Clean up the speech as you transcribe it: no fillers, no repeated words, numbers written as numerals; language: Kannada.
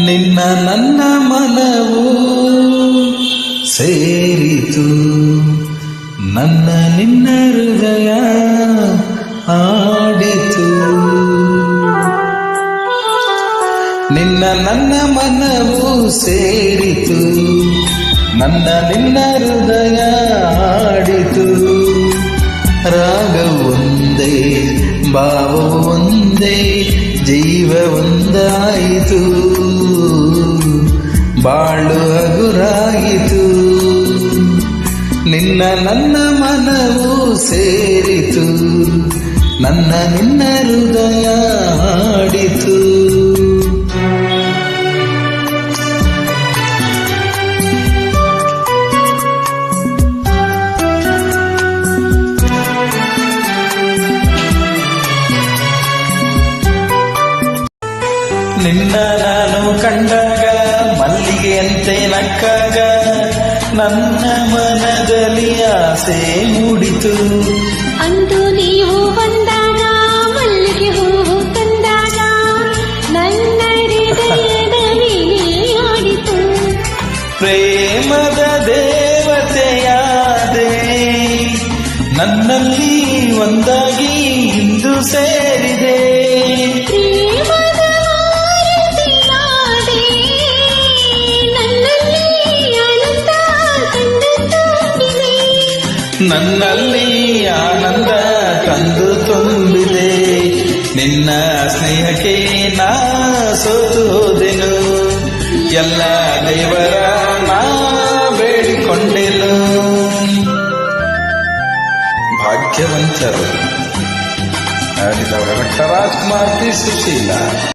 ನಿನ್ನ ನನ್ನ ಮನವು ಸೇರಿತು, ನನ್ನ ನಿನ್ನ ಹೃದಯ ಆಡಿತು. ನಿನ್ನ ನನ್ನ ಮನವು ಸೇರಿತು, ನನ್ನ ನಿನ್ನ ಹೃದಯ ಆಡಿತು. ರಾಗವು ಒಂದೇ, ಭಾವವು ಒಂದೇ, ಜೀವ ಒಂದಾಯಿತು, ಬಾಳು ಹಗುರಾಯಿತು. ನಿನ್ನ ನನ್ನ ಮನವು ಸೇರಿತು, ನನ್ನ ನಿನ್ನ ಹೃದಯ ಆಡಿತು. ನಿನ್ನ ನಾನು ಕಂಡಾಗ ಮಲ್ಲಿಗೆಯಂತೆ ನಕ್ಕಾಗ ನನ್ನ ಮನದಲ್ಲಿ ಆಸೆ ಮೂಡಿತು. ಅಂದು ನೀವು ಬಂದಾಗ ಮಲ್ಲಿಗೆ ಹೂವು ತಂದಾಗ ನನ್ನ ಹೃದಯದ ಆಡಿತು. ಪ್ರೇಮದ ದೇವತೆಯಾದೆ, ನನ್ನಲ್ಲಿ ಒಂದಾಗಿ ಇಂದು ಸೇರಿದೆ. ನನ್ನಲ್ಲಿ ಆನಂದ ತಂದು ತುಂಬಿದೆ. ನಿನ್ನ ಸ್ನೇಹಕ್ಕೆ ನಾ ಸೋತು ಹೋದೆನು, ಎಲ್ಲ ದೇವರ ನಾ ಬೇಡಿಕೊಂಡೆನು. ಭಾಗ್ಯವಂತರು. ಡಾಕ್ಟರ್ ರಾಜ್ಕುಮಾರ್ ಪಿ. ಸುಶೀಲ.